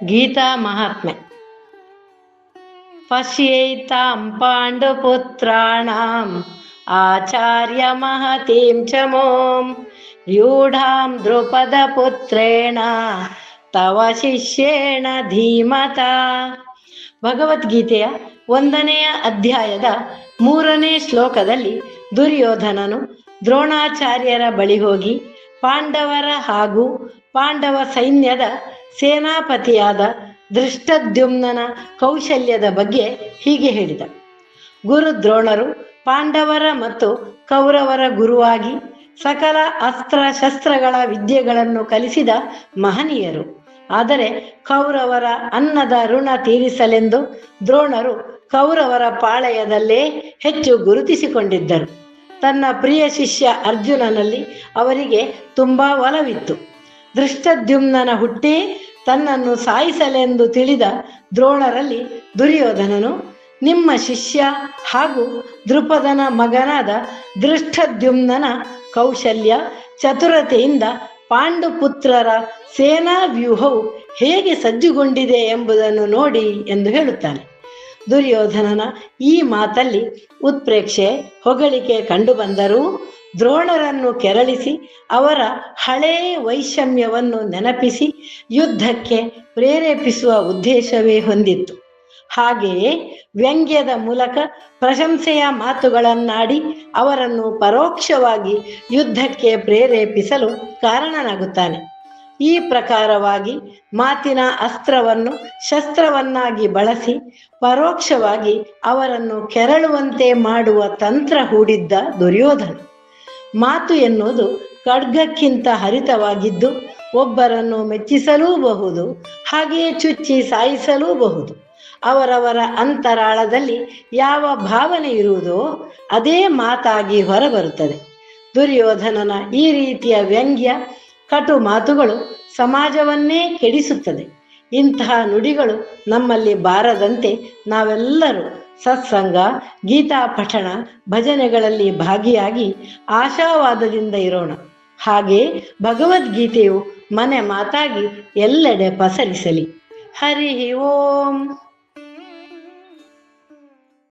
ಗೀತಾ ಮಹಾತ್ಮೆ. ಪಶ್ಯೇತಾಂ ಪಾಂಡುಪುತ್ರಾಣಾಂ ಆಚಾರ್ಯ ಮಹತೀಂ ಚ ಮೋಂ ವ್ಯೂಢಾಂ ದ್ರುಪದ ಪುತ್ರೇಣ ತವ ಶಿಷ್ಯೇಣ ಧೀಮತ. ಭಗವದ್ಗೀತೆಯ 1ನೆಯ ಅಧ್ಯಾಯದ 3ನೇ ಶ್ಲೋಕದಲ್ಲಿ ದುರ್ಯೋಧನನು ದ್ರೋಣಾಚಾರ್ಯರ ಬಳಿ ಹೋಗಿ ಪಾಂಡವರ ಹಾಗೂ ಪಾಂಡವ ಸೈನ್ಯದ ಸೇನಾಪತಿಯಾದ ದೃಷ್ಟದ್ಯುಮ್ನನ ಕೌಶಲ್ಯದ ಬಗ್ಗೆ ಹೀಗೆ ಹೇಳಿದ. ಗುರು ದ್ರೋಣರು ಪಾಂಡವರ ಮತ್ತು ಕೌರವರ ಗುರುವಾಗಿ ಸಕಲ ಅಸ್ತ್ರ ಶಸ್ತ್ರಗಳ ವಿದ್ಯೆಗಳನ್ನು ಕಲಿಸಿದ ಮಹನೀಯರು. ಆದರೆ ಕೌರವರ ಅನ್ನದ ಋಣ ತೀರಿಸಲೆಂದು ದ್ರೋಣರು ಕೌರವರ ಪಾಳೆಯದಲ್ಲೇ ಹೆಚ್ಚು ಗುರುತಿಸಿಕೊಂಡಿದ್ದರು. ತನ್ನ ಪ್ರಿಯ ಶಿಷ್ಯ ಅರ್ಜುನನಲ್ಲಿ ಅವರಿಗೆ ತುಂಬ ಒಲವಿತ್ತು. ದೃಷ್ಟದ್ಯುಮ್ನನ ಹುಟ್ಟೇ ತನ್ನನ್ನು ಸಾಯಿಸಲೆಂದು ತಿಳಿದ ದ್ರೋಣರಲ್ಲಿ ದುರ್ಯೋಧನನು ನಿಮ್ಮ ಶಿಷ್ಯ ಹಾಗೂ ದ್ರುಪದನ ಮಗನಾದ ದೃಷ್ಟದ್ಯುಮ್ನನ ಕೌಶಲ್ಯ ಚತುರತೆಯಿಂದ ಪಾಂಡುಪುತ್ರರ ಸೇನಾ ವ್ಯೂಹವು ಹೇಗೆ ಸಜ್ಜುಗೊಂಡಿದೆ ಎಂಬುದನ್ನು ನೋಡಿ ಎಂದು ಹೇಳುತ್ತಾನೆ. ದುರ್ಯೋಧನನ ಈ ಮಾತಲ್ಲಿ ಉತ್ಪ್ರೇಕ್ಷೆ ಹೊಗಳಿಕೆ ಕಂಡುಬಂದರೂ ದ್ರೋಣರನ್ನು ಕೆರಳಿಸಿ ಅವರ ಹಳೇ ವೈಷಮ್ಯವನ್ನು ನೆನಪಿಸಿ ಯುದ್ಧಕ್ಕೆ ಪ್ರೇರೇಪಿಸುವ ಉದ್ದೇಶವೇ ಹೊಂದಿತ್ತು. ಹಾಗೆಯೇ ವ್ಯಂಗ್ಯದ ಮೂಲಕ ಪ್ರಶಂಸೆಯ ಮಾತುಗಳನ್ನಾಡಿ ಅವರನ್ನು ಪರೋಕ್ಷವಾಗಿ ಯುದ್ಧಕ್ಕೆ ಪ್ರೇರೇಪಿಸಲು ಕಾರಣನಾಗುತ್ತಾನೆ. ಈ ಪ್ರಕಾರವಾಗಿ ಮಾತಿನ ಅಸ್ತ್ರವನ್ನು ಶಸ್ತ್ರವನ್ನಾಗಿ ಬಳಸಿ ಪರೋಕ್ಷವಾಗಿ ಅವರನ್ನು ಕೆರಳುವಂತೆ ಮಾಡುವ ತಂತ್ರ ಹೂಡಿದ್ದ ದುರ್ಯೋಧನ. ಮಾತು ಎನ್ನುವುದು ಖಡ್ಗಕ್ಕಿಂತ ಹರಿತವಾಗಿದ್ದು ಒಬ್ಬರನ್ನು ಮೆಚ್ಚಿಸಲೂಬಹುದು, ಹಾಗೆಯೇ ಚುಚ್ಚಿ ಸಾಯಿಸಲೂಬಹುದು. ಅವರವರ ಅಂತರಾಳದಲ್ಲಿ ಯಾವ ಭಾವನೆ ಇರುವುದೋ ಅದೇ ಮಾತಾಗಿ ಹೊರಬರುತ್ತದೆ. ದುರ್ಯೋಧನನ ಈ ರೀತಿಯ ವ್ಯಂಗ್ಯ ಕಟು ಮಾತುಗಳು ಸಮಾಜವನ್ನೇ ಕೆಡಿಸುತ್ತದೆ. ಇಂತಹ ನುಡಿಗಳು ನಮ್ಮಲ್ಲಿ ಬಾರದಂತೆ ನಾವೆಲ್ಲರೂ ಸತ್ಸಂಗ, ಗೀತಾ ಪಠಣ, ಭಜನೆಗಳಲ್ಲಿ ಭಾಗಿಯಾಗಿ ಆಶಾವಾದದಿಂದ ಇರೋಣ. ಹಾಗೆ ಭಗವದ್ಗೀತೆಯು ಮನೆ ಮಾತಾಗಿ ಎಲ್ಲೆಡೆ ಪಸರಿಸಲಿ. ಹರಿ ಓಂ.